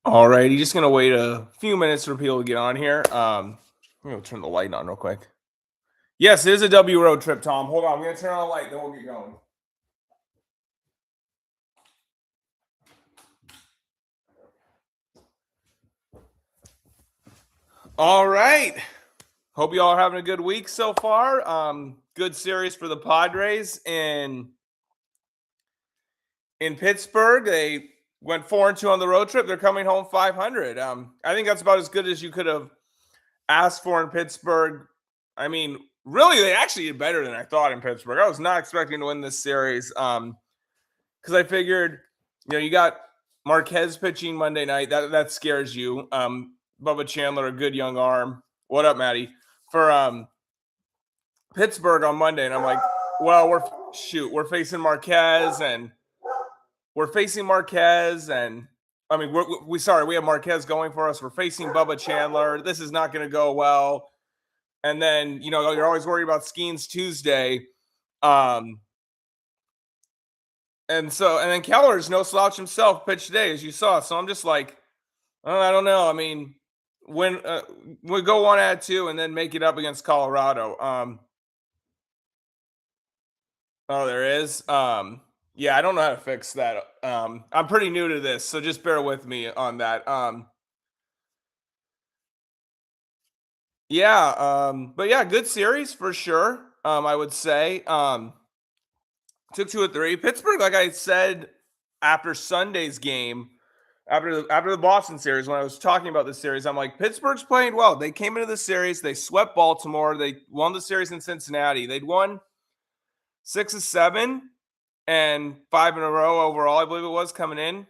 All right, you're just gonna wait a few minutes for people to get on here. I'm gonna turn the light on real quick. Yes, it is a W road trip, Tom. Hold on, I'm gonna turn on the light, then we'll get going. All right. Hope you all are having a good week so far. Good series for the Padres in Pittsburgh. They went 4-2 on the road trip. They're coming home 500. I think that's about as good as you could have asked for in Pittsburgh. I mean, really, they actually did better than I thought in Pittsburgh. I was not expecting to win this series. Because I figured, you got Marquez pitching Monday night. That scares you. Bubba Chandler, a good young arm. What up, Maddie? For Pittsburgh on Monday, and I'm like, well, we're facing Marquez, and I mean, we have Marquez going for us. We're facing Bubba Chandler. This is not going to go well. And then you're always worried about Skeens Tuesday. And then Keller's no slouch himself pitched today, as you saw. So I'm just like, I don't know. I mean, when we go 1-2 and then make it up against Colorado. Oh, there is. Yeah, I don't know how to fix that. I'm pretty new to this, so just bear with me on that. Yeah, but yeah, good series for sure. I would say. Took 2 or 3. Pittsburgh, like I said, after Sunday's game, after the Boston series, when I was talking about this series, I'm like, Pittsburgh's playing well. They came into the series, they swept Baltimore, they won the series in Cincinnati. They'd won 6 of 7 and 5 in a row overall, I believe it was, coming in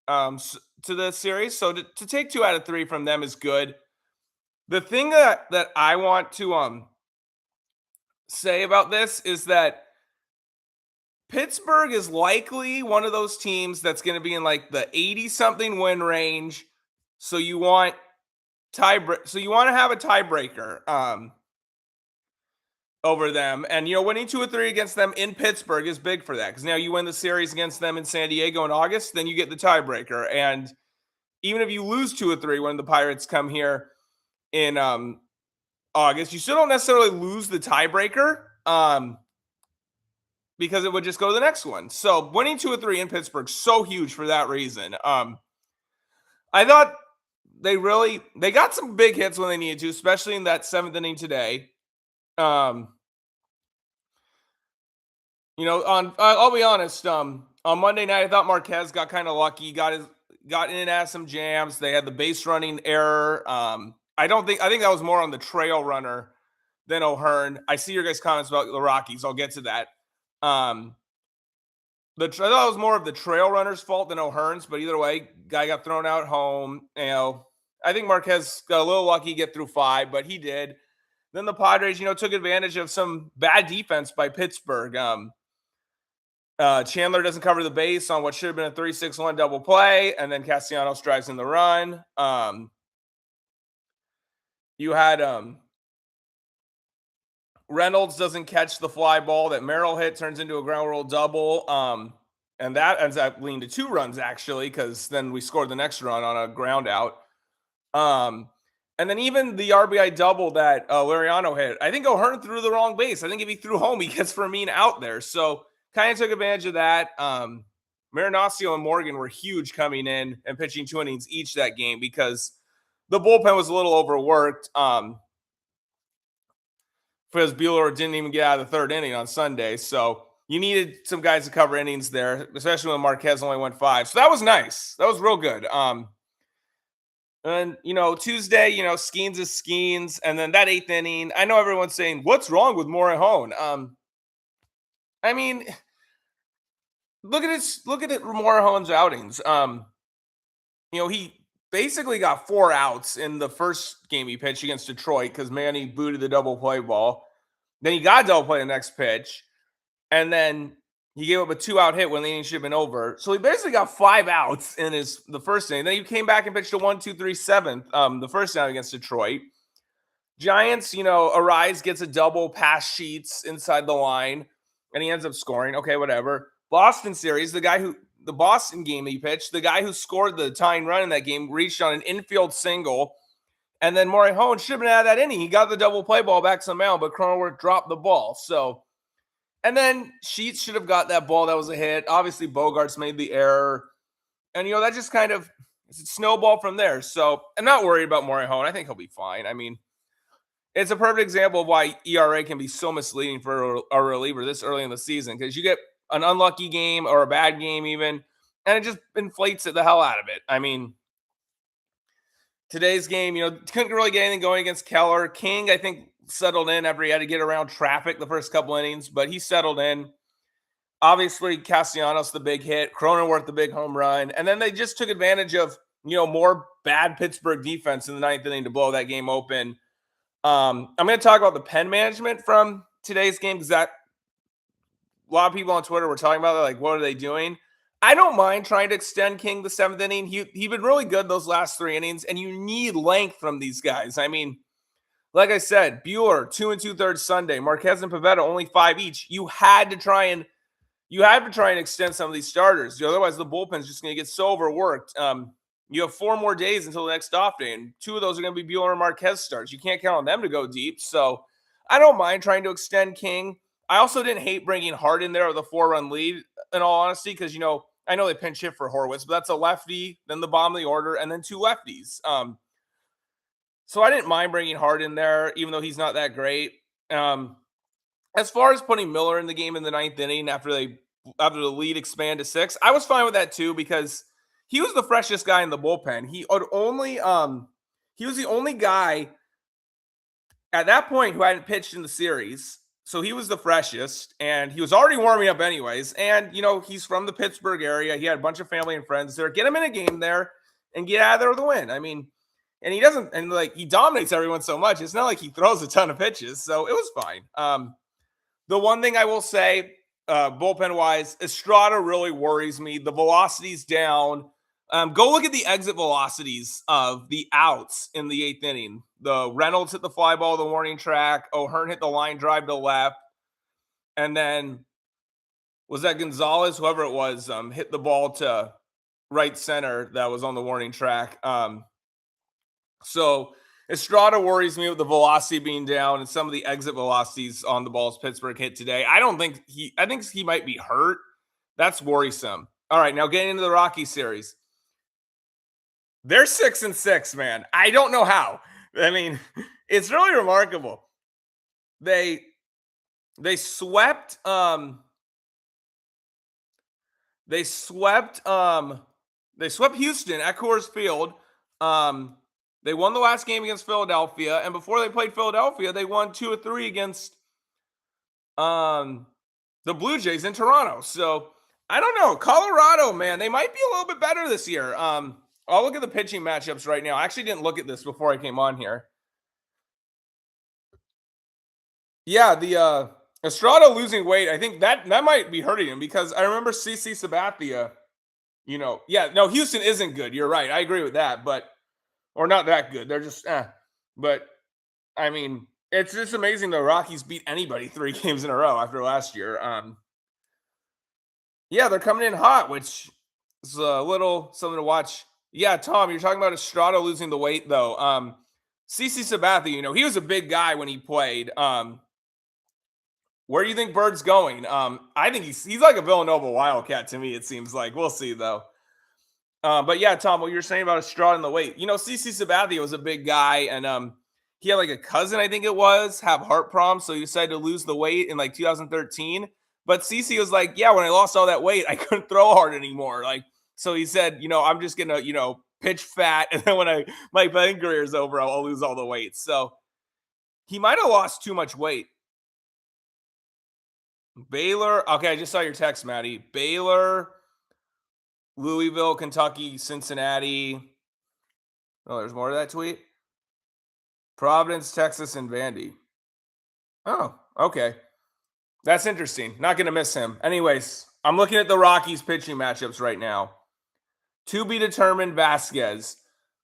to the series. So to take 2 out of 3 from them is good. The thing that I want to say about this is that Pittsburgh is likely one of those teams that's going to be in like the 80-something win range. So you want to have a tiebreaker over them, and winning 2 or 3 against them in Pittsburgh is big for that, because now you win the series against them in San Diego in August, then you get the tiebreaker. And even if you lose 2 or 3 when the Pirates come here in August, you still don't necessarily lose the tiebreaker. Because it would just go to the next one. So winning 2 or 3 in Pittsburgh, so huge for that reason. I thought they got some big hits when they needed to, especially in that 7th inning today. I'll be honest. On Monday night, I thought Marquez got kind of lucky, got in and out of some jams. They had the base running error. I think that was more on the trail runner than O'Hearn. I see your guys' comments about the Rockies. I'll get to that. I thought it was more of the trail runner's fault than O'Hearn's, but either way, guy got thrown out home. I think Marquez got a little lucky to get through 5, but he did. Then the Padres, took advantage of some bad defense by Pittsburgh. Chandler doesn't cover the base on what should have been a 3-6-1 double play, and then Castellanos drives in the run. You had Reynolds doesn't catch the fly ball that Merrill hit, turns into a ground rule double. And that ends up leading to 2 runs, actually, because then we scored the next run on a ground out. And then even the RBI double that Liriano hit, I think O'Hearn threw the wrong base. I think if he threw home, he gets Fermin out there. So kind of took advantage of that. Marinaccio and Morgan were huge coming in and pitching 2 innings each that game, because the bullpen was a little overworked. Because Buehler didn't even get out of the 3rd inning on Sunday. So you needed some guys to cover innings there, especially when Marquez only went 5. So that was nice. That was real good. And, Tuesday, Skeens is Skeens. And then that 8th inning, I know everyone's saying, what's wrong with Morejon? I mean, look at Morejon's outings. He basically got 4 outs in the first game he pitched against Detroit because Manny booted the double play ball. Then he got a double play the next pitch, and then he gave up a 2-out hit when the inning should have been over. So he basically got 5 outs in the first inning. Then he came back and pitched a 1-2-3 7th, the first out against Detroit. Giants, Arise gets a double, pass Sheets inside the line, and he ends up scoring. Okay, whatever. Boston series, the guy who the Boston game he pitched, the guy who scored the tying run in that game reached on an infield single. And then Morihone should have been out of that inning. He got the double play ball back to the mound, but Cronenworth dropped the ball. So, and then Sheets should have got that ball. That was a hit. Obviously, Bogarts made the error. And, that just kind of snowballed from there. So, I'm not worried about Morihone. I think he'll be fine. I mean, it's a perfect example of why ERA can be so misleading for a reliever this early in the season, because you get an unlucky game or a bad game even, and it just inflates it the hell out of it. I mean, today's game, couldn't really get anything going against Keller. King, I think, settled in after he had to get around traffic the first couple innings, but he settled in. Obviously, Castellanos, the big hit. Cronenworth, the big home run. And then they just took advantage of, more bad Pittsburgh defense in the ninth inning to blow that game open. I'm going to talk about the pen management from today's game, because a lot of people on Twitter were talking about it, like, what are they doing? I don't mind trying to extend King the seventh inning. He's been really good those last 3 innings, and you need length from these guys. I mean, like I said, Buehler, 2 2/3 Sunday. Marquez and Pivetta, only 5 each. You had to try and extend some of these starters. Otherwise, the bullpen's just going to get so overworked. You have 4 more days until the next off day, and 2 of those are going to be Buehler and Marquez starts. You can't count on them to go deep. So I don't mind trying to extend King. I also didn't hate bringing Hart in there with a 4-run lead, in all honesty, because, I know they pinch hit for Horwitz, but that's a lefty, then the bottom of the order, and then 2 lefties. So I didn't mind bringing Hart in there, even though he's not that great. As far as putting Miller in the game in the ninth inning after the lead expanded to 6, I was fine with that too, because he was the freshest guy in the bullpen. He was the only guy at that point who hadn't pitched in the series. So he was the freshest, and he was already warming up anyways. And, he's from the Pittsburgh area. He had a bunch of family and friends there. Get him in a game there and get out of there with a win. I mean, and he doesn't, and he dominates everyone so much. It's not like he throws a ton of pitches. So it was fine. The one thing I will say, bullpen-wise, Estrada really worries me. The velocity's down. Go look at the exit velocities of the outs in the 8th inning. The Reynolds hit the fly ball, the warning track. O'Hearn hit the line drive to left. And then, was that Gonzalez? Whoever it was, hit the ball to right center that was on the warning track. So Estrada worries me with the velocity being down and some of the exit velocities on the balls Pittsburgh hit today. I think he might be hurt. That's worrisome. All right, now getting into the Rockies series. They're 6-6, man. I don't know how. I mean, it's really remarkable. They swept Houston at Coors Field. They won the last game against Philadelphia, and before they played Philadelphia, they won 2 of 3 against the Blue Jays in Toronto. So I don't know. Colorado, man, they might be a little bit better this year. I'll look at the pitching matchups right now. I actually didn't look at this before I came on here. Yeah, the Estrada losing weight, I think that might be hurting him, because I remember CC Sabathia, Houston isn't good. You're right. I agree with that, or not that good. They're just, But, I mean, it's just amazing the Rockies beat anybody 3 games in a row after last year. Yeah, they're coming in hot, which is a little something to watch. Yeah, Tom, you're talking about Estrada losing the weight, though. CC Sabathia, he was a big guy when he played. Where do you think Bird's going? I think he's like a Villanova Wildcat to me, it seems like. We'll see, though. But yeah, Tom, what you're saying about Estrada and the weight. CC Sabathia was a big guy, and he had like a cousin, I think it was, have heart problems, so he decided to lose the weight in like 2013. But CC was like, yeah, when I lost all that weight, I couldn't throw hard anymore. So he said, I'm just going to, pitch fat, and then when my playing career is over, I'll lose all the weight. So he might have lost too much weight. Baylor. Okay, I just saw your text, Maddie. Baylor, Louisville, Kentucky, Cincinnati. Oh, there's more to that tweet. Providence, Texas, and Vandy. Oh, okay. That's interesting. Not going to miss him. Anyways, I'm looking at the Rockies pitching matchups right now. To be determined, Vasquez.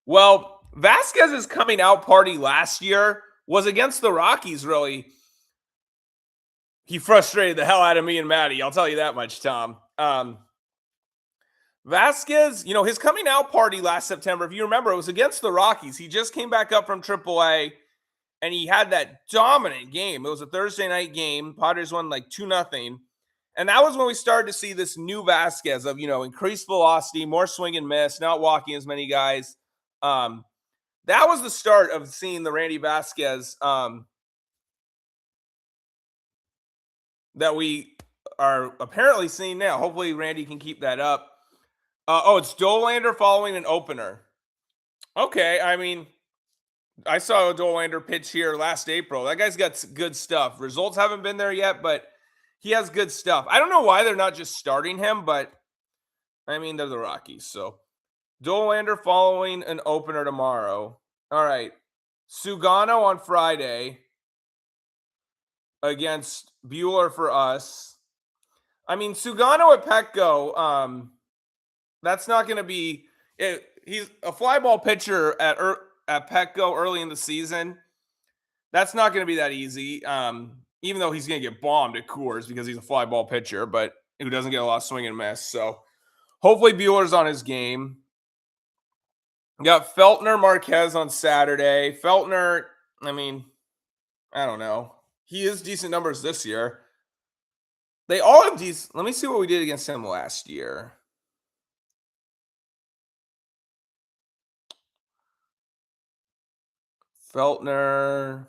Well, Vasquez's coming out party last year was against the Rockies, really. He frustrated the hell out of me and Maddie. I'll tell you that much, Tom. Vasquez, his coming out party last September, if you remember, it was against the Rockies. He just came back up from AAA and he had that dominant game. It was a Thursday night game. Padres won like 2-0. And that was when we started to see this new Vasquez of, increased velocity, more swing and miss, not walking as many guys. That was the start of seeing the Randy Vasquez that we are apparently seeing now. Hopefully Randy can keep that up. It's Dollander following an opener. Okay, I mean, I saw Dollander pitch here last April. That guy's got good stuff. Results haven't been there yet, but he has good stuff. I don't know why they're not just starting him, but I mean, they're the Rockies. So Dollander following an opener tomorrow. All right. Sugano on Friday against Buehler for us. I mean, Sugano at Petco, that's not going to be it. He's a fly ball pitcher at Petco early in the season. That's not going to be that easy. Even though he's going to get bombed at Coors because he's a fly ball pitcher, but who doesn't get a lot of swing and miss. So hopefully Buehler's on his game. We got Feltner Marquez on Saturday. Feltner, I mean, I don't know. He has decent numbers this year. They all have decent. Let me see what we did against him last year. Feltner.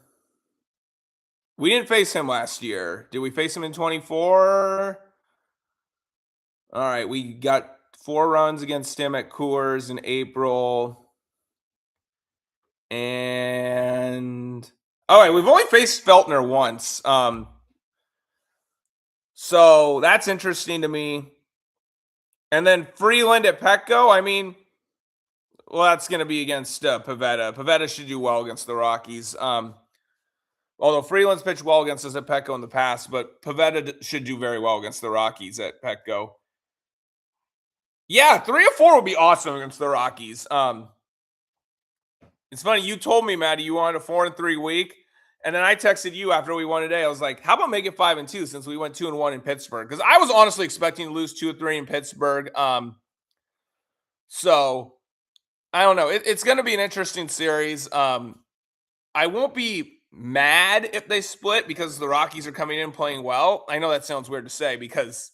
We didn't face him last year. Did we face him in 24? All right, we got 4 runs against him at Coors in April. And all right, we've only faced Feltner once. So that's interesting to me. And then Freeland at Petco, I mean, well, that's going to be against Pivetta. Pivetta should do well against the Rockies. Although Freeland's pitched well against us at Petco in the past, but Pivetta should do very well against the Rockies at Petco. Yeah, 3 or 4 would be awesome against the Rockies. It's funny, you told me, Maddie, you wanted a 4-3 week. And then I texted you after we won today. I was like, how about make it 5-2 since we went 2-1 in Pittsburgh? Because I was honestly expecting to lose 2-3 in Pittsburgh. So I don't know. It's going to be an interesting series. I won't be mad if they split because the Rockies are coming in playing well. I know that sounds weird to say because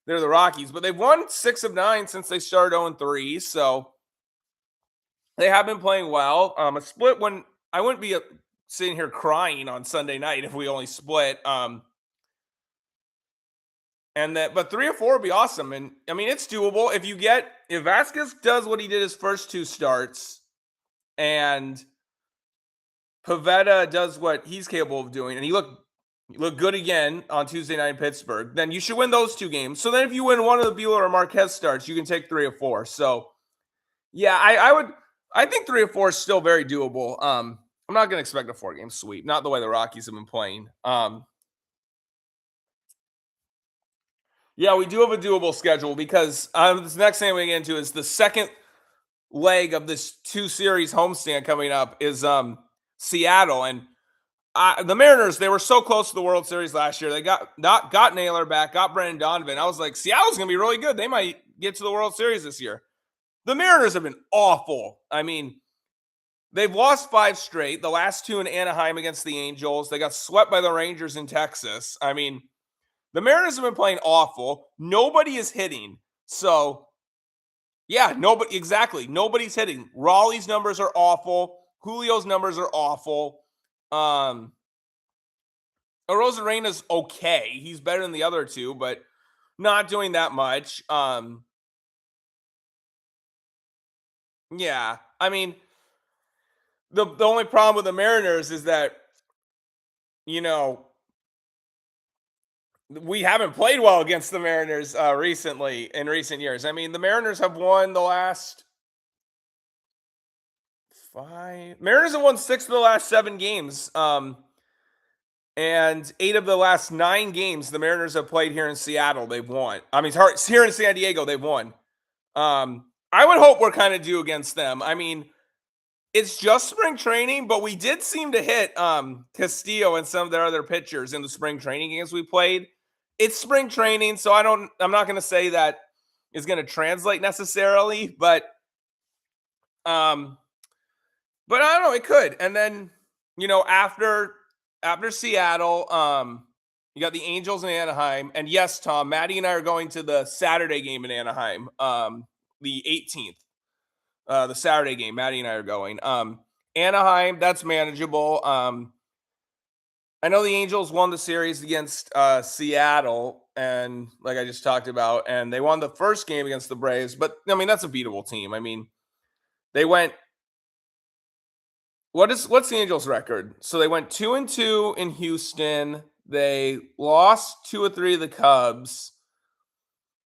they're the Rockies, but they've won 6 of 9 since they started 0-3. So they have been playing well. A split when I wouldn't be sitting here crying on Sunday night if we only split. But 3 or 4 would be awesome. And I mean, it's doable if Vasquez does what he did his first 2 starts and Pivetta does what he's capable of doing, and he looked good again on Tuesday night in Pittsburgh, then you should win those 2 games. So then if you win one of the Buehler or Marquez starts, you can take 3 or 4. So yeah, I think 3 or 4 is still very doable. I'm not going to expect a 4-game sweep, not the way the Rockies have been playing. Yeah, we do have a doable schedule because this next thing we get into is the second leg of this 2-series homestand coming up is Seattle. And the Mariners, they were so close to the World Series last year. They got Naylor back, got Brendan Donovan. I was like, Seattle's going to be really good. They might get to the World Series this year. The Mariners have been awful. I mean, they've lost 5 straight. The last 2 in Anaheim against the Angels. They got swept by the Rangers in Texas. I mean, the Mariners have been playing awful. Nobody is hitting. So, yeah, exactly. Nobody's hitting. Raleigh's numbers are awful. Julio's numbers are awful. Arozarena's okay. He's better than the other 2, but not doing that much. Yeah, I mean, the only problem with the Mariners is that, we haven't played well against the Mariners in recent years. I mean, the Mariners have won the last 5. Mariners have won 6 of the last 7 games. And 8 of the last 9 games the Mariners have played here in Seattle, they've won. I mean, here in San Diego, they've won. I would hope we're kind of due against them. I mean, it's just spring training, but we did seem to hit Castillo and some of their other pitchers in the spring training games we played. It's spring training, so I'm not going to say that is going to translate necessarily, but I don't know, it could. And then, after Seattle, you got the Angels in Anaheim. And yes, Tom, Maddie and I are going to the Saturday game in Anaheim, the 18th. The Saturday game, Maddie and I are going. Anaheim, that's manageable. I know the Angels won the series against Seattle, and like I just talked about, and they won the first game against the Braves. But I mean, that's a beatable team. I mean, they went. What's the Angels' record? So they went 2-2 in Houston. They lost 2 or 3 of the Cubs.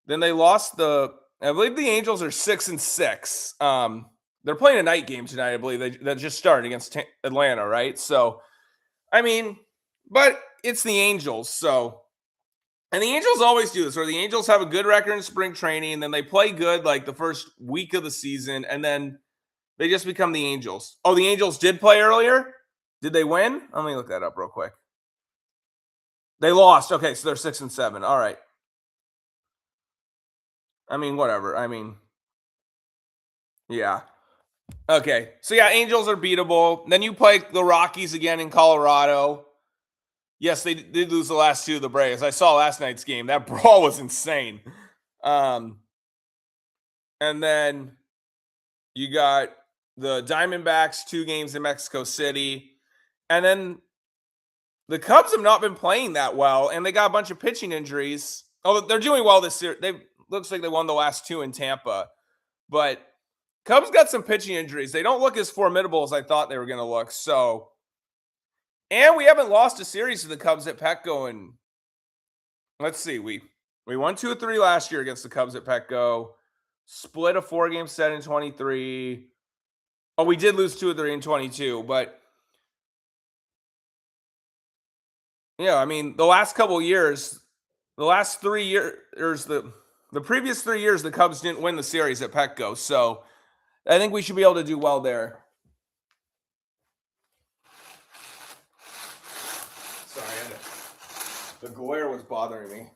Then they lost I believe the Angels are 6-6. They're playing a night game tonight. I believe they just started against Atlanta, right? So, I mean, but it's the Angels. So, and the Angels always do this, where the Angels have a good record in spring training, and then they play good like the first week of the season, and then they just become the Angels. Oh, the Angels did play earlier? Did they win? Let me look that up real quick. They lost. Okay, so they're 6-7. All right. I mean, whatever. I mean, yeah. Okay. So, yeah, Angels are beatable. Then you play the Rockies again in Colorado. Yes, they did lose the last 2 of the Braves. I saw last night's game. That brawl was insane. And then you got the Diamondbacks, 2 games in Mexico City. And then the Cubs have not been playing that well, and they got a bunch of pitching injuries. Oh, they're doing well this year. Looks like they won the last 2 in Tampa. But Cubs got some pitching injuries. They don't look as formidable as I thought they were going to look. So, and we haven't lost a series to the Cubs at Petco. And let's see, we won 2 or 3 last year against the Cubs at Petco. Split a 4-game set in 23. Oh, we did lose 2 or 3 in 22, but yeah, I mean, the last couple of years, the last 3 years, the previous 3 years, the Cubs didn't win the series at Petco. So I think we should be able to do well there. Sorry, the glare was bothering me.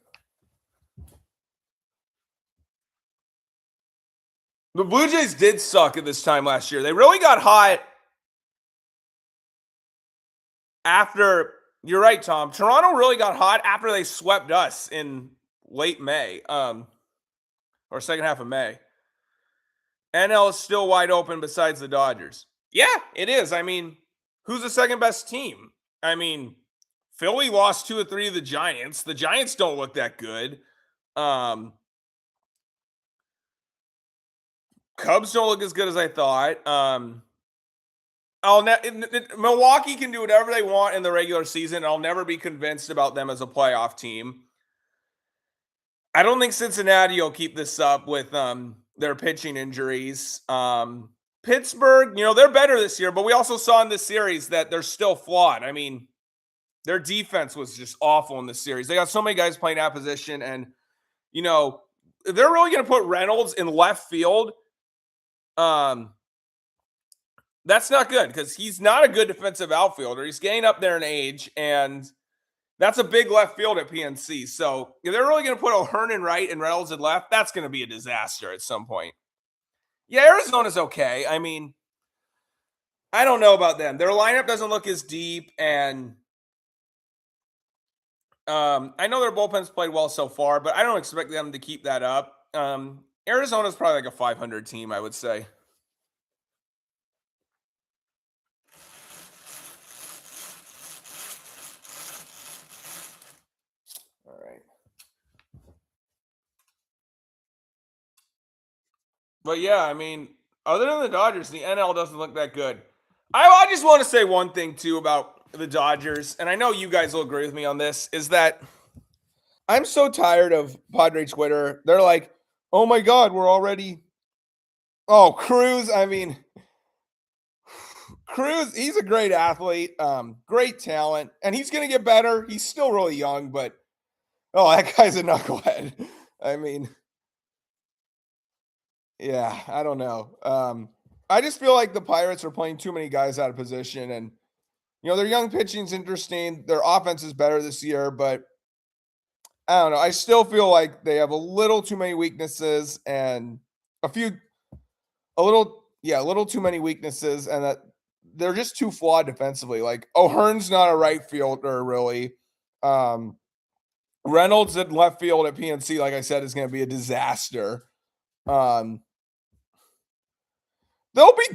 The Blue Jays did suck at this time last year. They really got hot after. You're right, Tom. Toronto really got hot after they swept us in late May, or second half of May. NL is still wide open besides the Dodgers. Yeah, it is. I mean, who's the second best team? I mean, Philly lost 2 or 3 of the Giants. The Giants don't look that good. Cubs don't look as good as I thought. Milwaukee can do whatever they want in the regular season. I'll never be convinced about them as a playoff team. I don't think Cincinnati will keep this up with their pitching injuries. Pittsburgh, they're better this year, but we also saw in this series that they're still flawed. I mean, their defense was just awful in this series. They got so many guys playing that position, and they're really going to put Reynolds in left field. That's not good because he's not a good defensive outfielder. He's getting up there in age, and that's a big left field at PNC. So if they're really going to put O'Hearn in right and Reynolds in left, that's going to be a disaster at some point. Yeah, Arizona's okay. I mean, I don't know about them. Their lineup doesn't look as deep, and I know their bullpen's played well so far, but I don't expect them to keep that up. Arizona's probably like a 500 team, I would say. All right. But yeah, I mean, other than the Dodgers, the NL doesn't look that good. I just want to say one thing too about the Dodgers, and I know you guys will agree with me on this, is that I'm so tired of Padre Twitter. They're like, oh my God, we're already. Oh, Cruz. I mean, Cruz, he's a great athlete, great talent, and he's going to get better. He's still really young, but that guy's a knucklehead. I mean, yeah, I don't know. I just feel like the Pirates are playing too many guys out of position, and their young pitching's interesting. Their offense is better this year, but I don't know. I still feel like they have a little too many weaknesses and a few a little too many weaknesses, and that they're just too flawed defensively. Like O'Hearn's not a right fielder, really. Um, Reynolds at left field at PNC, like I said, is going to be a disaster. Um, they'll be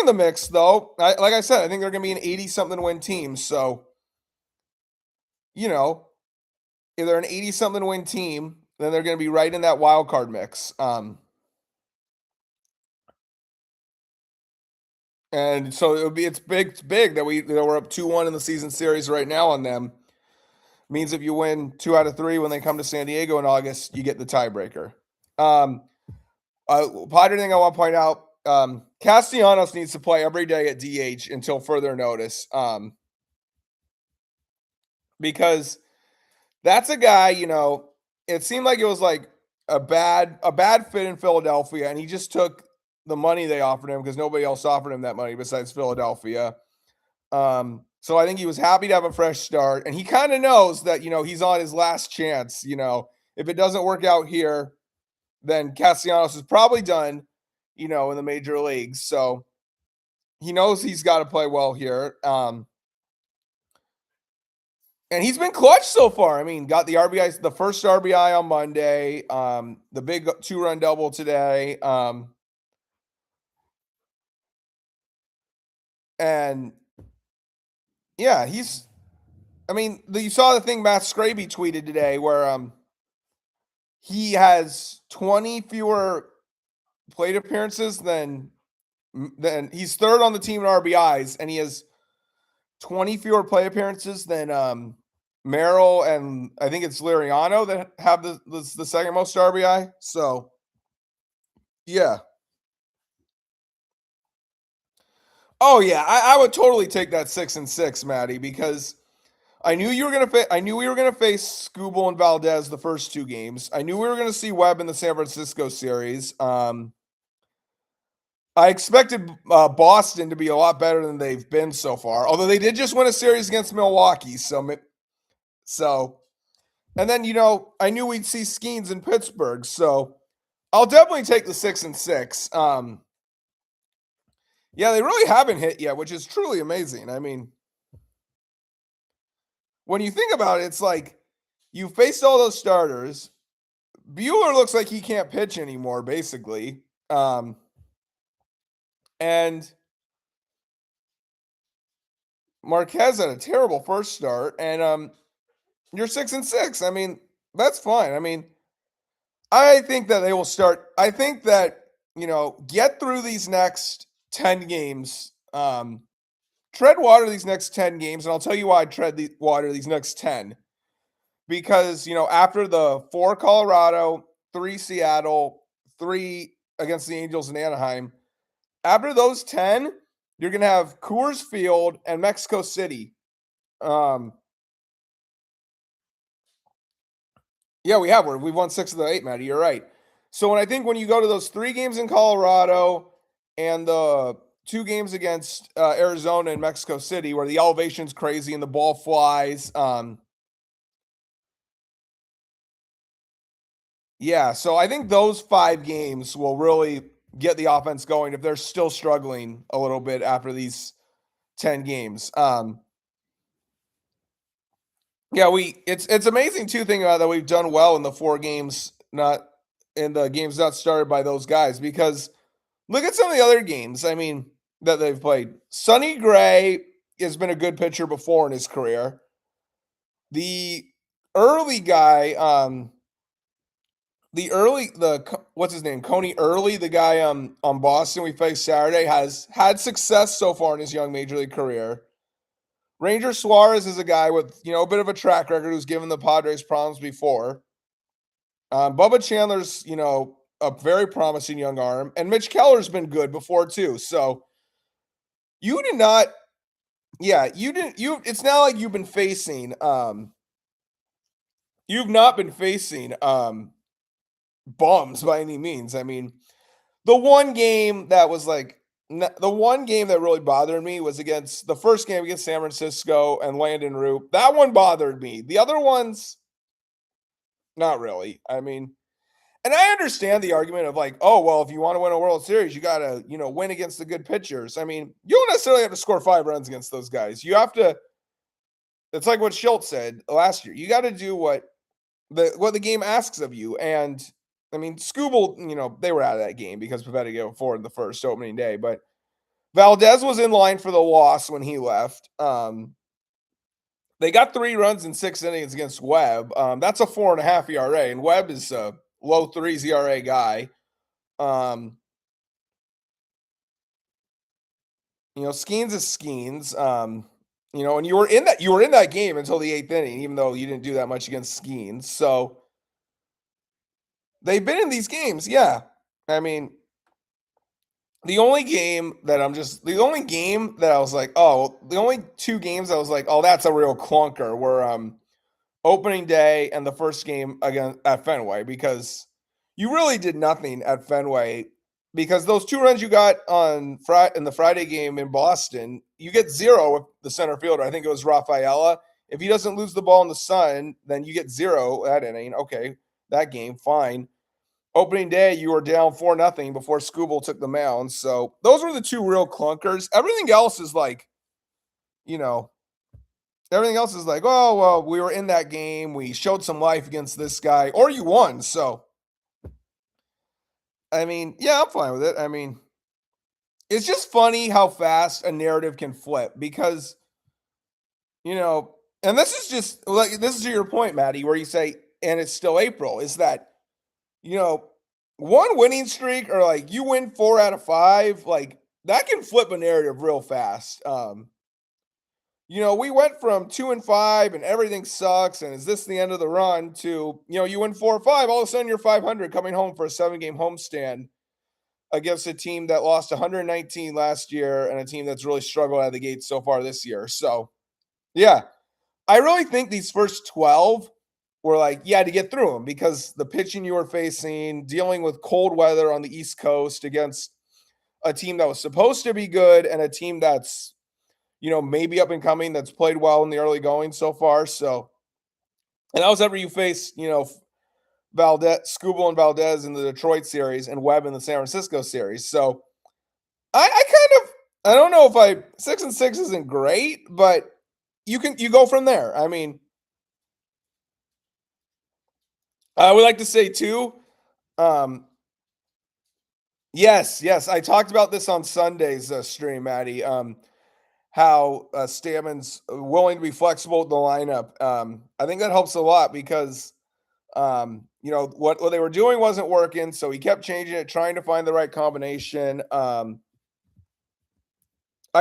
in the mix though. Like I said, I think they're going to be an 80 something win team. So you know, if they're an 80 something win team, then they're going to be right in that wild card mix. And so it's big that we're up 2-1 in the season series right now on them. Means if you win 2 out of 3 when they come to San Diego in August, you get the tiebreaker. Padre thing I want to point out, Castellanos needs to play every day at DH until further notice. Because that's a guy, it seemed like it was like a bad fit in Philadelphia, and he just took the money they offered him because nobody else offered him that money besides Philadelphia. So I think he was happy to have a fresh start, and he kind of knows that he's on his last chance. If it doesn't work out here, then Castellanos is probably done. In the major leagues, so he knows he's got to play well here. And he's been clutch so far. I mean, got the RBI, the first RBI on Monday, the big 2-run double today. And yeah, you saw the thing Matt Scraby tweeted today where he has 20 fewer plate appearances than he's third on the team in RBIs, and he has 20 fewer play appearances than Merrill and I think it's Liriano that have the second most RBI. So, yeah. Oh yeah, I would totally take that 6-6, Maddie, because I knew you were gonna. I knew we were gonna face Skubal and Valdez the first 2 games. I knew we were gonna see Webb in the San Francisco series. I expected Boston to be a lot better than they've been so far. Although they did just win a series against Milwaukee, so, and then I knew we'd see Skeens in Pittsburgh, so I'll definitely take the 6-6. Yeah, they really haven't hit yet, which is truly amazing. I mean, when you think about it, it's like you faced all those starters. Bueller looks like he can't pitch anymore, basically. And Marquez had a terrible first start, and you're 6-6. I mean, that's fine. I mean, I think that they will start. I think that get through these next 10 games. Tread water these next 10 games, and I'll tell you why I tread water these next 10. Because after the 4 Colorado, 3 Seattle, 3 against the Angels in Anaheim, after those 10, you're going to have Coors Field and Mexico City. Yeah, we have. We've won 6 of the 8, Matty. You're right. So when you go to those 3 games in Colorado and the 2 games against Arizona and Mexico City, where the elevation's crazy and the ball flies. Yeah, so I think those 5 games will really get the offense going if they're still struggling a little bit after these 10 games. Yeah, it's amazing too thinking about that we've done well in the 4 games not started by those guys, because look at some of the other games. I mean, that they've played. Sonny Gray has been a good pitcher before in his career. The early guy, what's his name? Coney Early, the guy on Boston we faced Saturday, has had success so far in his young major league career. Ranger Suarez is a guy with a bit of a track record who's given the Padres problems before. Bubba Chandler's a very promising young arm, and Mitch Keller's been good before too. So you did not, yeah, you didn't. It's not like you've been facing. You've not been facing bums by any means. I mean, the one game that really bothered me was against the first game against San Francisco and Landon Roop. That one bothered me. The other ones, Not really. I mean, and I understand the argument of like, oh, well, if you want to win a World Series, you got to, win against the good pitchers. I mean, you don't necessarily have to score 5 runs against those guys. You have to, it's like what Schultz said last year. You got to do what the game asks of you. And I mean, Scooble, they were out of that game because Pivetta gave 4 in the first opening day, but Valdez was in line for the loss when he left. They got 3 runs in 6 innings against Webb. That's a 4.5 ERA, and Webb is a low threes ERA guy. Um, Skeens is Skeens. And you were in that game until the 8th inning, even though you didn't do that much against Skeens. So they've been in these games, yeah. I mean, the only game that I was like, oh, the only 2 games I was like, oh, that's a real clunker were opening day and the first game again at Fenway, because you really did nothing at Fenway, because those 2 runs you got on in the Friday game in Boston, you get 0 with the center fielder. I think it was Rafaela. If he doesn't lose the ball in the sun, then you get 0 that inning. Okay, that game, fine. Opening day, you were down 4-0 before Scooble took the mound. So those were the 2 real clunkers. Everything else is like, you know, everything else is like, oh, well, we were in that game. We showed some life against this guy, or you won. So, I mean, yeah, I'm fine with it. I mean, it's just funny how fast a narrative can flip because, and this is just like, this is to your point, Maddie, where you say, and it's still April, is that, one winning streak or like you win 4 out of 5, like that can flip a narrative real fast. We went from 2-5 and everything sucks, and is this the end of the run to, you win 4 or 5, all of a sudden you're 500 coming home for a 7-game homestand against a team that lost 119 last year and a team that's really struggled out of the gate so far this year. So, yeah, I really think these first 12 were like, yeah, to get through them, because the pitching you were facing, dealing with cold weather on the East Coast against a team that was supposed to be good and a team that's, maybe up and coming, that's played well in the early going so far. So, and that was ever you face, Valdez, Scooble and Valdez in the Detroit series and Webb in the San Francisco series. So I don't know if 6-6 isn't great, but you go from there. I mean, I would like to say too, yes, I talked about this on Sunday's stream, Maddie. How Stammen's willing to be flexible with the lineup. I think that helps a lot because, what they were doing wasn't working, so he kept changing it, trying to find the right combination. I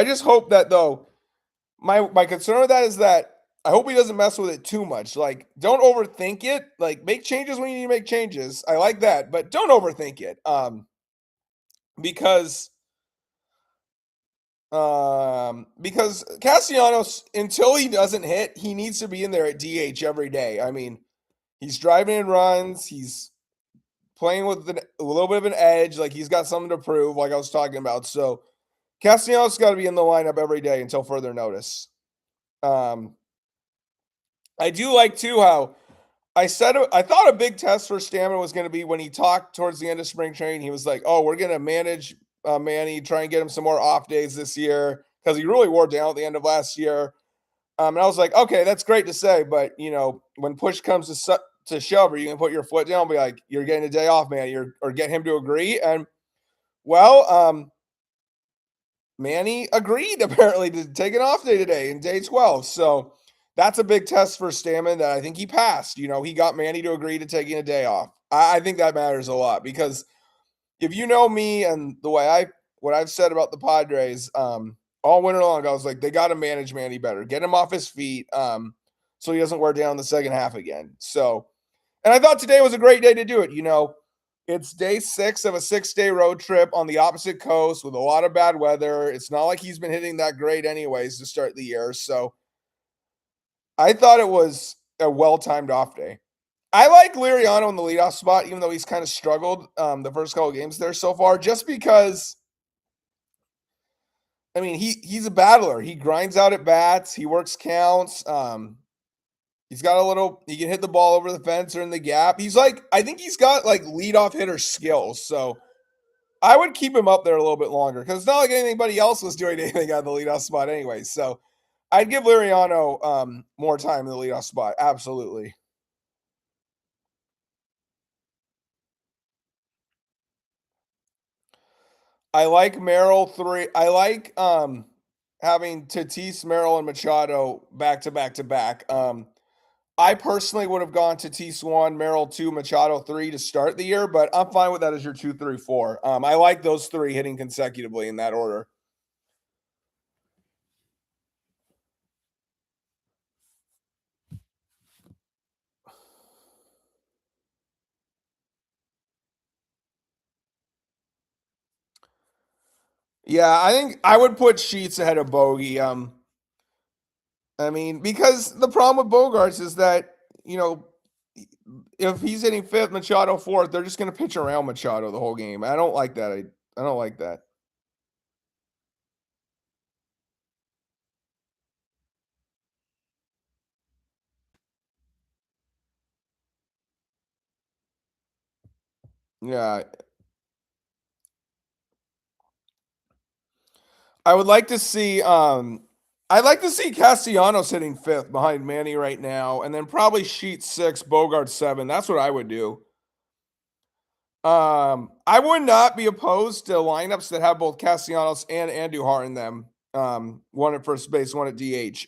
just hope that, though, my concern with that is that I hope he doesn't mess with it too much. Like, don't overthink it. Like, make changes when you need to make changes. I like that, but don't overthink it. Because Castellanos, until he doesn't hit, he needs to be in there at DH every day. I mean, he's driving in runs. He's playing with a little bit of an edge. Like, he's got something to prove, like I was talking about. So Castellanos got to be in the lineup every day until further notice. I do like, too, how I thought a big test for Stammen was going to be when he talked towards the end of spring training. He was like, oh, we're going to manage Manny, try and get him some more off days this year, because he really wore down at the end of last year. And I was like, okay, that's great to say, but when push comes to shove, are you gonna put your foot down and be like, you're getting a day off, man, or get him to agree? And well, Manny agreed apparently to take an off day today in day 12. So that's a big test for Stammen that I think he passed. He got Manny to agree to taking a day off. I think that matters a lot, because if you know me and the way what I've said about the Padres, all winter long, I was like, they got to manage Manny better, get him off his feet, so he doesn't wear down the second half again. So, and I thought today was a great day to do it. It's day 6 of a 6-day road trip on the opposite coast with a lot of bad weather. It's not like he's been hitting that great anyways to start the year. So I thought it was a well-timed off day. I like Liriano in the leadoff spot, even though he's kind of struggled the first couple of games there so far, just because, I mean, he's a battler. He grinds out at bats. He works counts. He's got a little he can hit the ball over the fence or in the gap. He's like I think he's got like leadoff hitter skills. So I would keep him up there a little bit longer because it's not like anybody else was doing anything on the leadoff spot anyway. So I'd give Liriano more time in the leadoff spot. Absolutely. I like Merrill three. I like having Tatis, Merrill, and Machado back to back to back. I personally would have gone Tatis one, Merrill two, Machado three to start the year, but I'm fine with that as your 2, 3, 4. I like those three hitting consecutively in that order. Yeah, I think I would put Sheets ahead of Bogey. I mean, because the problem with Bogarts is that, you know, if he's hitting fifth, Machado fourth, they're just going to pitch around Machado the whole game. I don't like that. I don't like that. Yeah, I would like to see. I'd like to see Castellanos hitting fifth behind Manny right now, and then probably Sheets six, Bogart seven. That's what I would do. I would not be opposed to lineups that have both Castellanos and Andujar in them. One at first base, one at DH.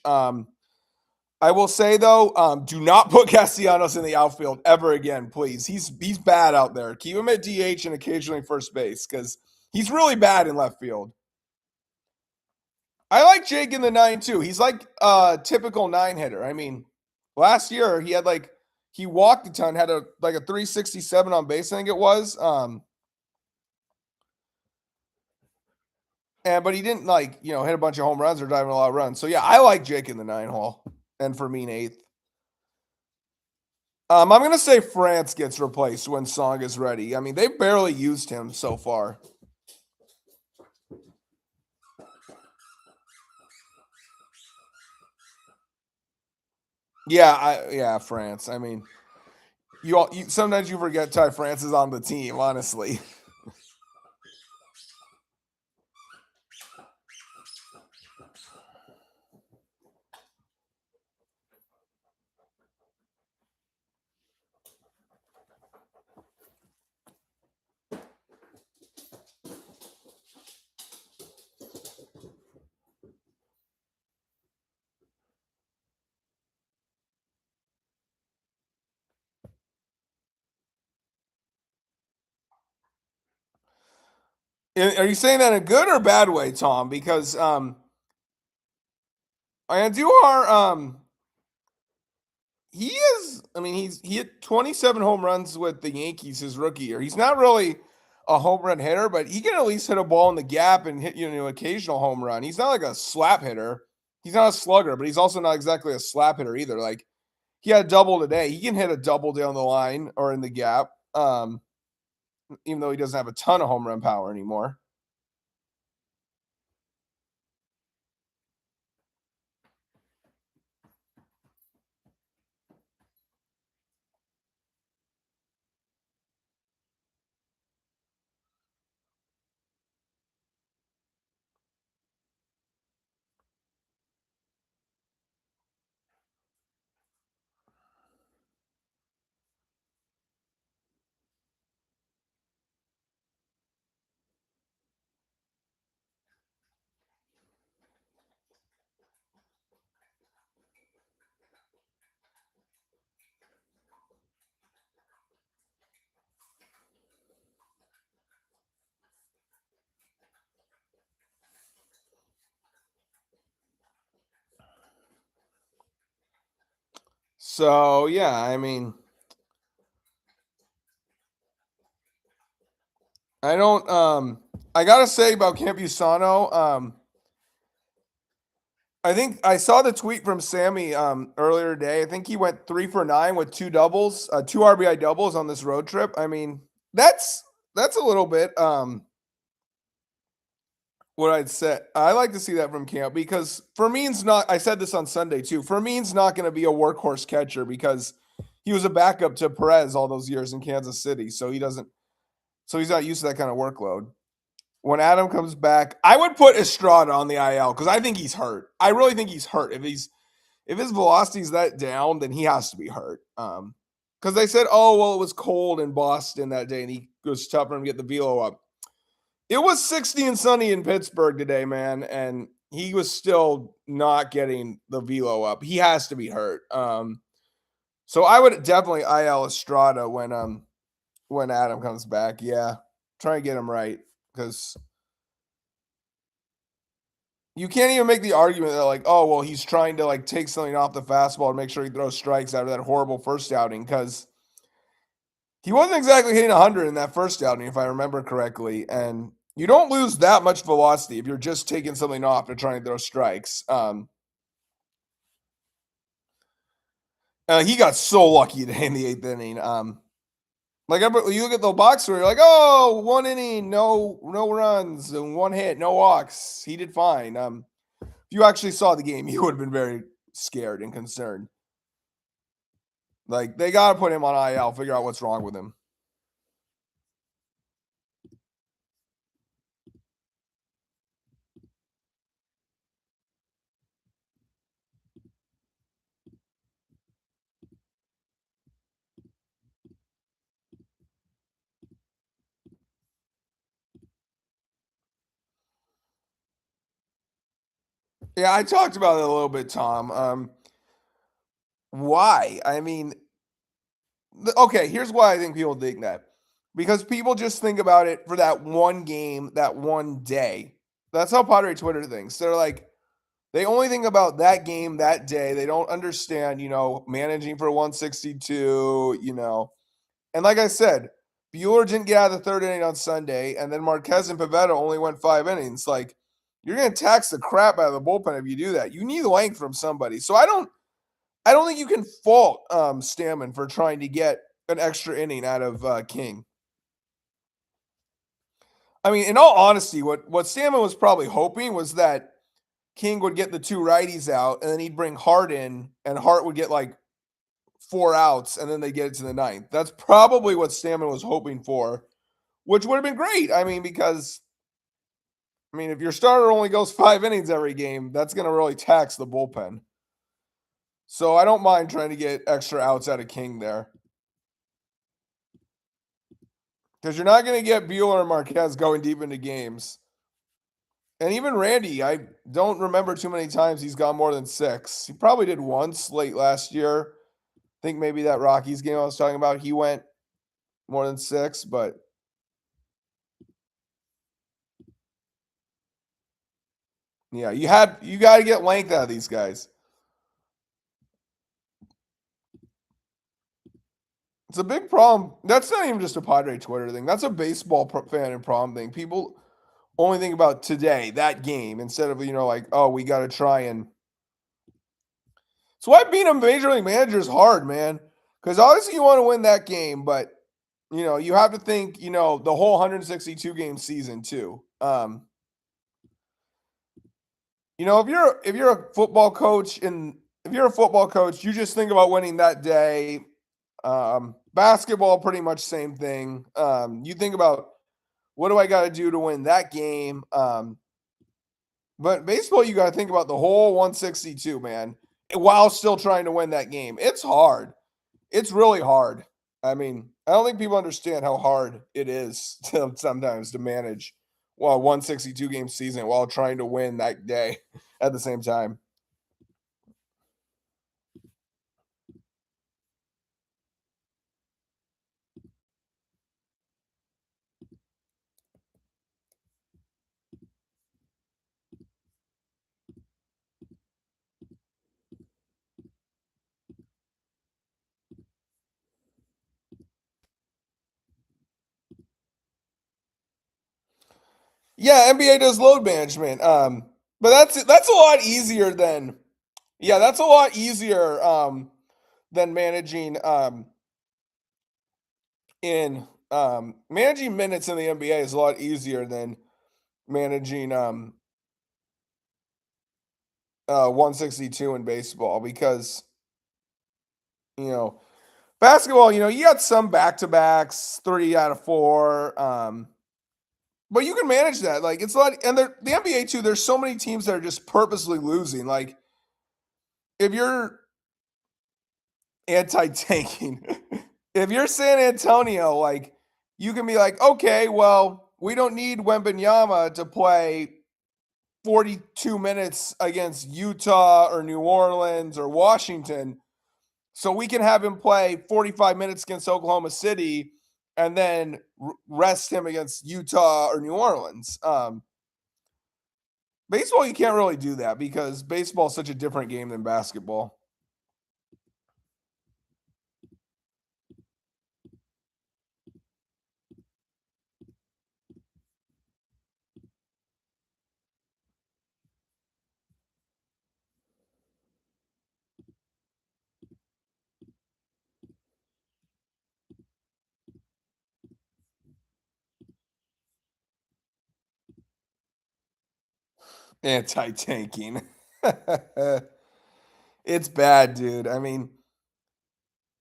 I will say though, do not put Castellanos in the outfield ever again, please. He's bad out there. Keep him at DH and occasionally first base because he's really bad in left field. I like Jake in the nine too. He's like a typical nine hitter. I mean, last year he had like he walked a ton, had a like a 367 on base, I think it was. And but he didn't like, hit a bunch of home runs or driving a lot of runs. So yeah, I like Jake in the nine hole and for me in eighth. I'm gonna say France gets replaced when Song is ready. I mean, they've barely used him so far. Yeah, France. I mean, you sometimes you forget Ty France is on the team, honestly. Are you saying that in a good or bad way, Tom? Because Andujar, he is. I mean, he hit 27 home runs with the Yankees his rookie year. He's not really a home run hitter, but he can at least hit a ball in the gap and hit occasional home run. He's not like a slap hitter. He's not a slugger, but he's also not exactly a slap hitter either. Like he had a double today. He can hit a double down the line or in the gap. Even though he doesn't have a ton of home run power anymore. So yeah, I mean, I don't. I gotta say about Campusano. I think I saw the tweet from Sammy earlier today. I think he went 3 for 9 with two doubles, two RBI doubles on this road trip. I mean, that's a little bit what I'd say. I like to see that from camp because Fermin's not. I said this on Sunday too. Fermin's not going to be a workhorse catcher because he was a backup to Perez all those years in Kansas City. So he doesn't. So he's not used to that kind of workload. When Adam comes back, I would put Estrada on the IL because I think he's hurt. I really think he's hurt. If his velocity's that down, then he has to be hurt. Because they said, oh well, it was cold in Boston that day, and he was tough for him to get the velo up. It was 60 and sunny in Pittsburgh today, man, and he was still not getting the velo up. He has to be hurt. So I would definitely IL Estrada when Adam comes back. Yeah, try and get him right because you can't even make the argument that like, oh well, he's trying to like take something off the fastball and make sure he throws strikes out of that horrible first outing because he wasn't exactly hitting 100 in that first outing, if I remember correctly. And you don't lose that much velocity if you're just taking something off to try and throw strikes. He got so lucky today in the eighth inning. Like you look at the box score, you're like, oh, 1 inning, no runs, and 1 hit, no walks. He did fine. If you actually saw the game, you would have been very scared and concerned. Like they got to put him on IL, figure out what's wrong with him. Yeah, I talked about it a little bit, Tom. Why? I mean, okay, here's why I think people think that. Because people just think about it for that one game, that one day. That's how Padre Twitter thinks. They're like, they only think about that game, that day. They don't understand, managing for 162, And like I said, Bueller didn't get out of the third inning on Sunday, and then Marquez and Pivetta only went 5 innings. Like, you're going to tax the crap out of the bullpen if you do that. You need length from somebody. So I don't think you can fault Stammen for trying to get an extra inning out of King. I mean, in all honesty, what Stammen was probably hoping was that King would get the two righties out, and then he'd bring Hart in, and Hart would get like 4 outs, and then they get it to the ninth. That's probably what Stammen was hoping for, which would have been great. I mean, because if your starter only goes 5 innings every game, that's going to really tax the bullpen. So I don't mind trying to get extra outs out of King there. Because you're not going to get Bueller and Marquez going deep into games. And even Randy, I don't remember too many times he's gone more than 6. He probably did once late last year. I think maybe that Rockies game I was talking about, he went more than 6, but yeah, you got to get length out of these guys. It's a big problem. That's not even just a Padre Twitter thing. That's a baseball fan and problem thing. People only think about today, that game, instead of, like, oh, we got to try and. So why being a major league manager is hard, man. Because obviously you want to win that game, but, you have to think, the whole 162 game season too. If you're a football coach you just think about winning that day. Basketball, pretty much same thing. You think about what do I got to do to win that game? But baseball, you got to think about the whole 162, man, while still trying to win that game. It's hard. It's really hard. I mean, I don't think people understand how hard it is sometimes to manage 162 game season while trying to win that day at the same time. Yeah, NBA does load management. But that's a lot easier than that's a lot easier than managing in managing minutes in the NBA is a lot easier than managing 162 in baseball because, you know, basketball, you got some back-to-backs, 3 out of 4, but you can manage that. Like, it's a lot, and the NBA too, there's so many teams that are just purposely losing. Like, if you're anti-tanking, if you're San Antonio, like, you can be like, okay, well, we don't need Wembanyama to play 42 minutes against Utah or New Orleans or Washington. So we can have him play 45 minutes against Oklahoma City and then rest him against Utah or New Orleans. Baseball, you can't really do that because baseball is such a different game than basketball. Anti-tanking. It's bad, dude. I mean,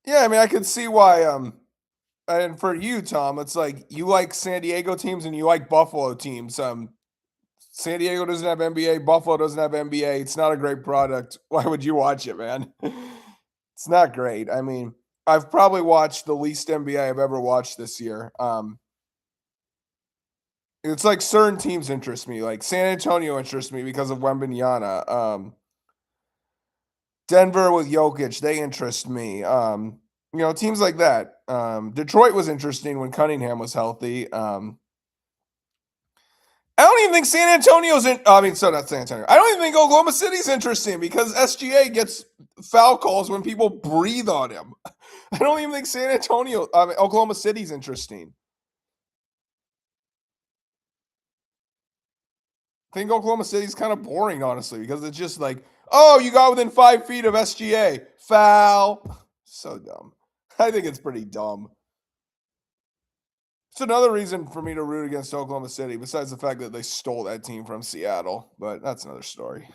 yeah, I mean, I could see why. And for you, Tom, it's like you like San Diego teams and you like Buffalo teams. San Diego doesn't have NBA. Buffalo doesn't have NBA. It's not a great product. Why would you watch it, man? It's not great. I mean, I've probably watched the least NBA I've ever watched this year. It's like certain teams interest me. Like San Antonio interests me because of Wembanyama. Denver with Jokic, they interest me. Teams like that. Detroit was interesting when Cunningham was healthy. I don't even think San Antonio's in. I mean, so not San Antonio. I don't even think Oklahoma City's interesting because SGA gets foul calls when people breathe on him. I don't even think Oklahoma City's interesting. I think Oklahoma City's kind of boring, honestly, because it's just like, oh, you got within 5 feet of SGA. Foul. So dumb. I think it's pretty dumb. It's another reason for me to root against Oklahoma City, besides the fact that they stole that team from Seattle. But that's another story.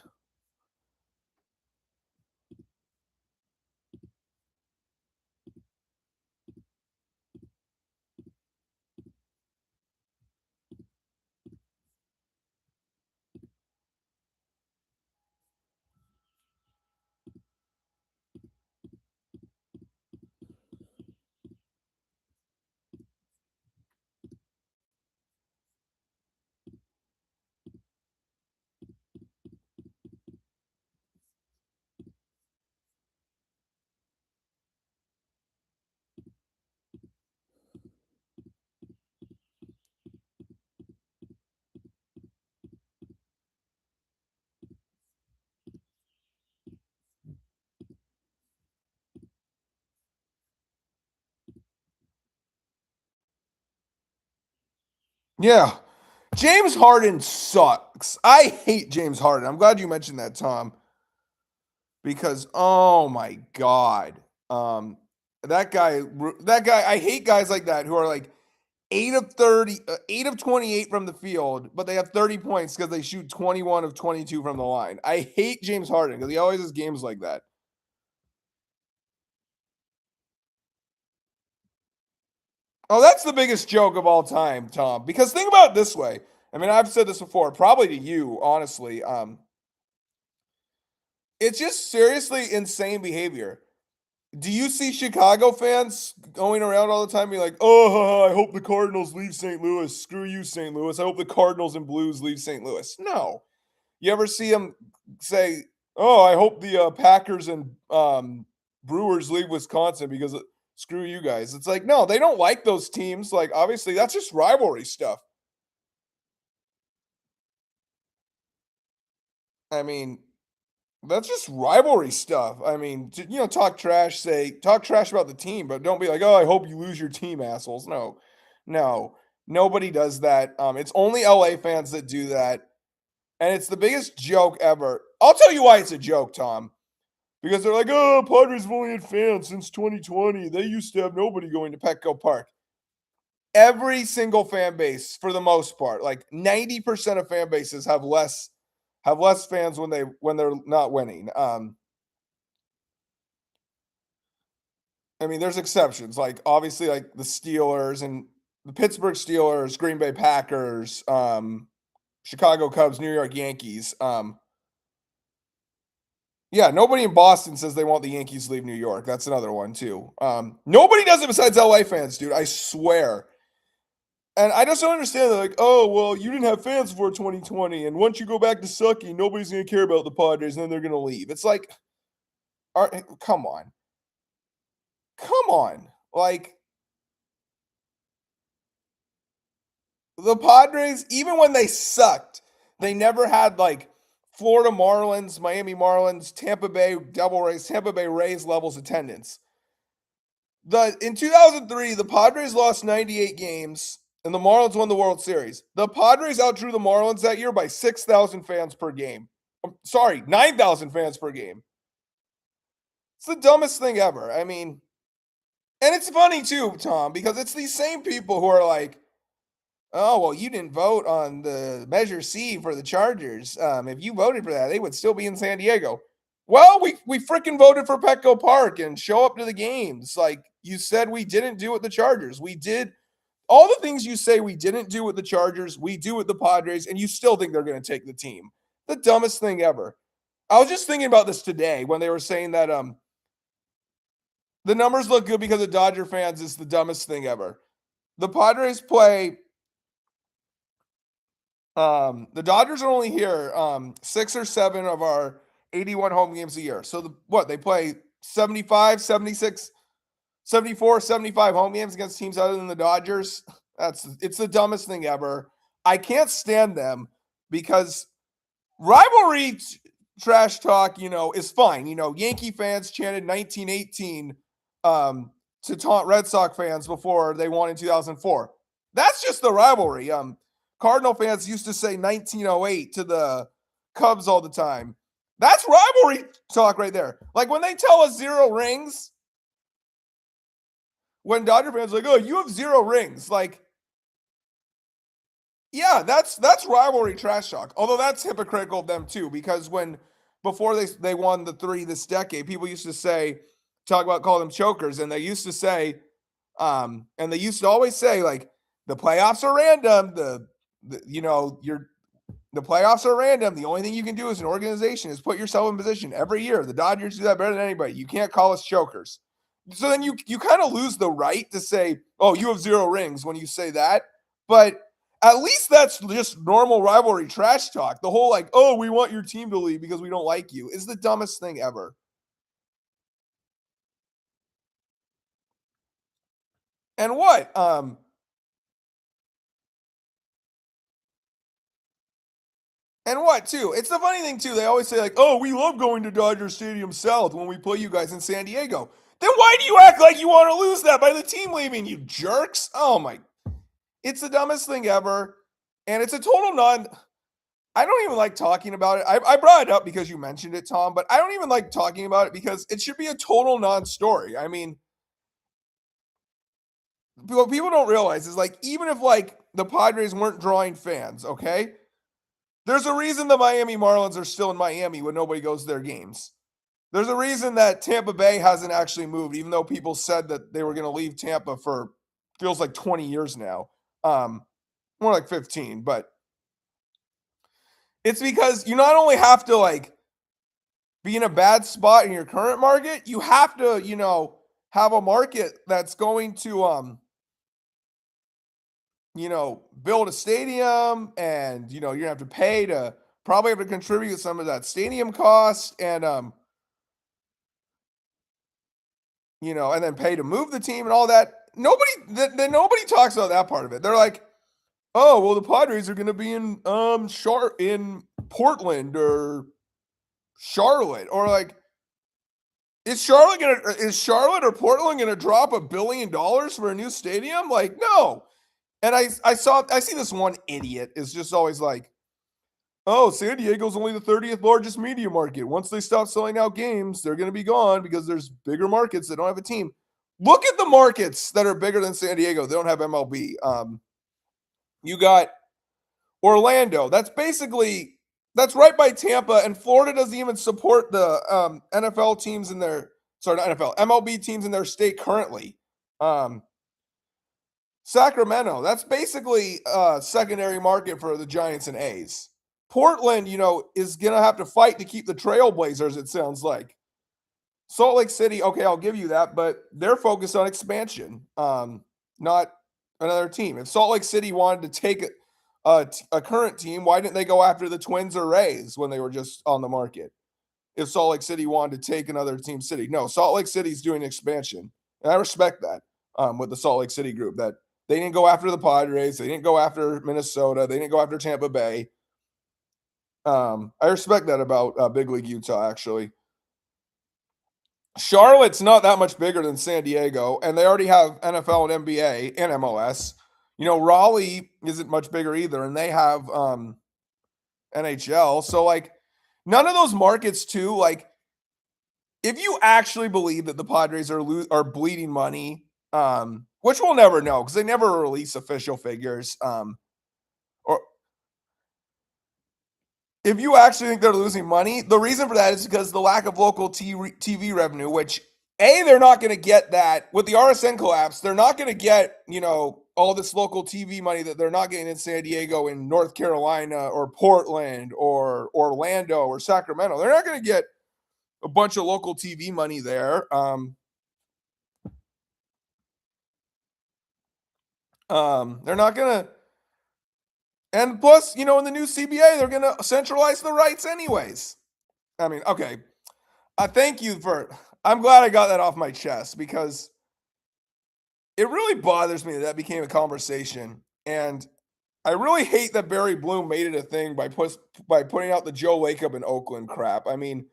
Yeah. James Harden sucks. I hate James Harden. I'm glad you mentioned that, Tom, because oh my god, um, that guy. I hate guys like that who are like 8 of 30, 8 of 28 from the field, but they have 30 points because they shoot 21 of 22 from the line. I hate James Harden because he always has games like that. Oh, that's the biggest joke of all time, Tom. Because think about it this way. I mean, I've said this before, probably to you, honestly. It's just seriously insane behavior. Do you see Chicago fans going around all the time being like, "Oh, I hope the Cardinals leave St. Louis. Screw you, St. Louis. I hope the Cardinals and Blues leave St. Louis." No. You ever see them say, "Oh, I hope the Packers and Brewers leave Wisconsin because screw you guys." It's like, no, they don't like those teams. Like, obviously, that's just rivalry stuff. I mean, that's just rivalry stuff. I mean, talk trash about the team, but don't be like, "Oh, I hope you lose your team, assholes." No, no, nobody does that. It's only LA fans that do that, and it's the biggest joke ever. I'll tell you why it's a joke, Tom. Because they're like, "Oh, Padres have only had fans since 2020. They used to have nobody going to Petco Park." every single fan base, for the most part, like 90% of fan bases have less fans when they're not winning. I mean, there's exceptions, like obviously like the Steelers and the Pittsburgh Steelers, Green Bay Packers, Chicago Cubs, New York Yankees. Yeah, nobody in Boston says they want the Yankees to leave New York. That's another one too. Nobody does it besides LA fans, dude. I swear. And I just don't understand. They're like, oh, well, you didn't have fans before 2020, and once you go back to sucking, nobody's gonna care about the Padres, and then they're gonna leave. It's like, come on, come on. Like the Padres, even when they sucked, they never had like Florida Marlins, Miami Marlins, Tampa Bay Devil Rays, Tampa Bay Rays levels attendance. In 2003, the Padres lost 98 games and the Marlins won the World Series. The Padres outdrew the Marlins that year by 6,000 fans per game. Sorry, 9,000 fans per game. It's the dumbest thing ever. I mean, and it's funny too, Tom, because it's these same people who are like, oh, well, you didn't vote on the Measure C for the Chargers. If you voted for that, they would still be in San Diego. Well, we freaking voted for Petco Park and show up to the games. Like you said, we didn't do with the Chargers. We did all the things you say we didn't do with the Chargers. We do with the Padres, and you still think they're going to take the team. The dumbest thing ever. I was just thinking about this today when they were saying that the numbers look good because of Dodger fans is the dumbest thing ever. The Padres play. The Dodgers are only here 6 or 7 of our 81 home games a year. So they play 75, 76, 74, 75 home games against teams other than the Dodgers. It's the dumbest thing ever. I can't stand them because rivalry trash talk, is fine. Yankee fans chanted 1918 to taunt Red Sox fans before they won in 2004. That's just the rivalry. Cardinal fans used to say 1908 to the Cubs all the time. That's rivalry talk right there. Like when they tell us 0 rings, when Dodger fans are like, oh, you have 0 rings. Like, yeah, that's rivalry trash talk. Although that's hypocritical of them too, because before they won the 3 this decade, people used to call them chokers, and they used to say, and they used to always say like the playoffs are random. The playoffs are random. The only thing you can do as an organization is put yourself in position every year. The Dodgers do that better than anybody. You can't call us chokers. So then you kind of lose the right to say, oh, you have 0 rings when you say that. But at least that's just normal rivalry trash talk. The whole like, oh, we want your team to leave because we don't like you is the dumbest thing ever. And what? And what, too? It's the funny thing, too. They always say, like, oh, we love going to Dodger Stadium South when we play you guys in San Diego. Then why do you act like you want to lose that by the team leaving, you jerks? Oh, my. It's the dumbest thing ever. And it's a total I don't even like talking about it. I brought it up because you mentioned it, Tom, but I don't even like talking about it because it should be a total non-story. I mean, what people don't realize is, like, even if, like, the Padres weren't drawing fans, okay? There's a reason the Miami Marlins are still in Miami when nobody goes to their games. There's a reason that Tampa Bay hasn't actually moved, even though people said that they were going to leave Tampa for feels like 20 years now. More like 15, but it's because you not only have to like be in a bad spot in your current market, you have to, have a market that's going to build a stadium, and you're gonna have to pay to probably have to contribute some of that stadium cost, and and then pay to move the team and all that. Nobody talks about that part of it. They're like, oh, well, the Padres are gonna be in in Portland or Charlotte, or like, is Charlotte or Portland gonna drop $1 billion for a new stadium? Like, no. And I see this one idiot is just always like, oh, San Diego's only the 30th largest media market. Once they stop selling out games, they're going to be gone because there's bigger markets that don't have a team. look at the markets that are bigger than San Diego. They don't have MLB. You got Orlando. That's right by Tampa, and Florida doesn't even support the NFL teams in their sorry, not NFL, MLB teams in their state currently. Um, Sacramento, that's basically a secondary market for the Giants and A's. Portland, is gonna have to fight to keep the Trailblazers, it sounds like. Salt Lake City, okay, I'll give you that, but they're focused on expansion, not another team. If Salt Lake City wanted to take a current team, why didn't they go after the Twins or Rays when they were just on the market? If Salt Lake City wanted to take another team city, no, Salt Lake City's doing expansion, and I respect that with the Salt Lake City group. That they didn't go after the Padres, they didn't go after Minnesota, they didn't go after Tampa Bay. I respect that about Big League Utah, actually. Charlotte's not that much bigger than San Diego, and they already have NFL and NBA and MLS. Raleigh isn't much bigger either, and they have NHL. So, like, none of those markets, too, like, if you actually believe that the Padres are bleeding money, which we'll never know because they never release official figures, or if you actually think they're losing money, the reason for that is because the lack of local TV revenue, which they're not going to get that with the RSN collapse. They're not going to get, all this local TV money that they're not getting in San Diego, in North Carolina, or Portland, or Orlando, or Sacramento. They're not going to get a bunch of local TV money there. They're not going to. And plus, in the new CBA, they're going to centralize the rights anyways. I mean, okay. Thank you I'm glad I got that off my chest because it really bothers me that became a conversation. And I really hate that Barry Bloom made it a thing by putting out the Joe Lacob in Oakland crap. I mean,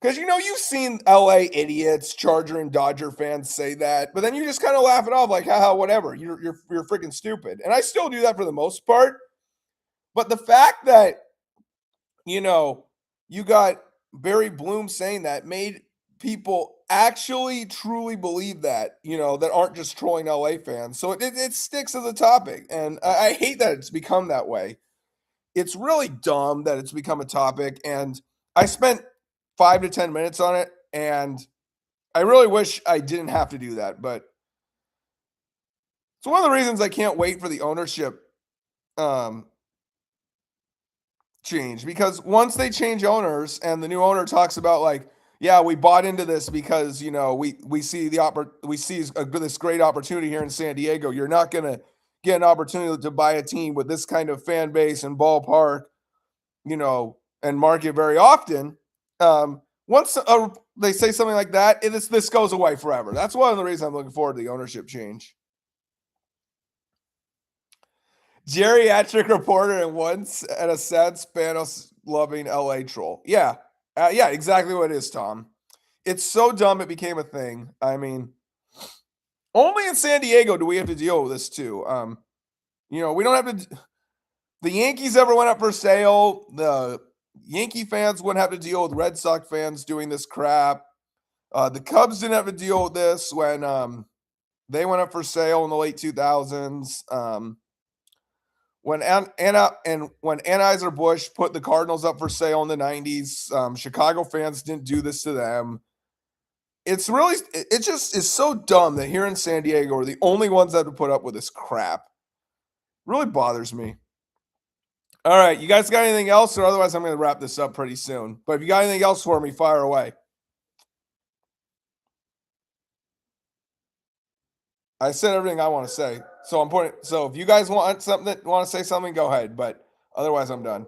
because you've seen LA idiots, Charger and Dodger fans say that, but then you just kind of laugh it off like, haha, whatever. You're freaking stupid. And I still do that for the most part. But the fact that, you got Barry Bloom saying that made people actually truly believe that, that aren't just trolling LA fans. So it sticks as a topic. And I hate that it's become that way. It's really dumb that it's become a topic. And I spent 5 to 10 minutes on it. And I really wish I didn't have to do that. But it's one of the reasons I can't wait for the ownership change, because once they change owners and the new owner talks about, like, yeah, we bought into this because we see this great opportunity here in San Diego. You're not going to get an opportunity to buy a team with this kind of fan base and ballpark, and market very often. Once they say something like that, this goes away forever. That's one of the reasons I'm looking forward to the ownership change. Geriatric reporter and a sad Spanos loving LA troll. Yeah. Yeah, exactly what it is, Tom. It's so dumb it became a thing. I mean, only in San Diego do we have to deal with this too. We don't have to. The Yankees ever went up for sale. The Yankee fans wouldn't have to deal with Red Sox fans doing this crap. The Cubs didn't have to deal with this when they went up for sale in the late 2000s. When Anheuser-Busch put the Cardinals up for sale in the 90s, Chicago fans didn't do this to them. It just is so dumb that here in San Diego we're the only ones that have to put up with this crap. It really bothers me. All right, you guys got anything else? Or otherwise I'm going to wrap this up pretty soon. But if you got anything else for me, fire away. I said everything I want to say. So if you guys want to say something, go ahead. But otherwise I'm done.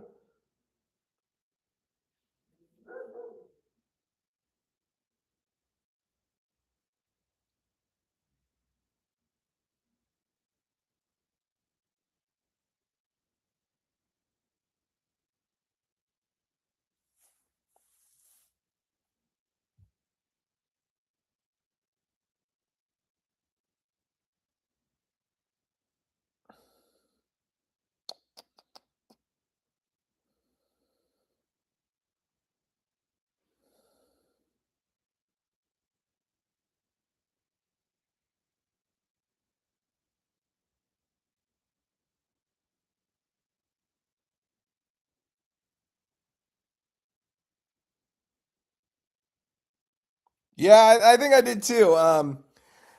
Yeah, I think I did too.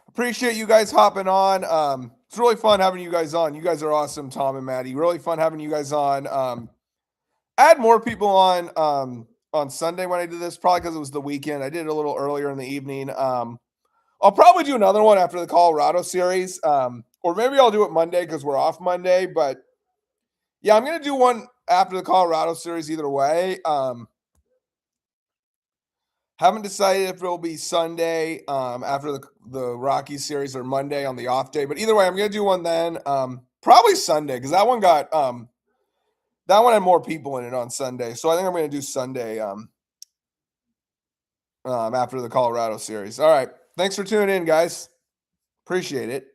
Appreciate you guys hopping on. It's really fun having you guys on. You guys are awesome, Tom and Maddie. Really fun having you guys on. Add more people on Sunday when I did this, probably because it was the weekend. I did it a little earlier in the evening. I'll probably do another one after the Colorado series, or maybe I'll do it Monday because we're off Monday. But yeah, I'm gonna do one after the Colorado series either way. Haven't decided if it'll be Sunday after the Rockies series or Monday on the off day. But either way, I'm gonna do one then. Probably Sunday because that one had more people in it on Sunday. So I think I'm gonna do Sunday after the Colorado series. All right. Thanks for tuning in, guys. Appreciate it.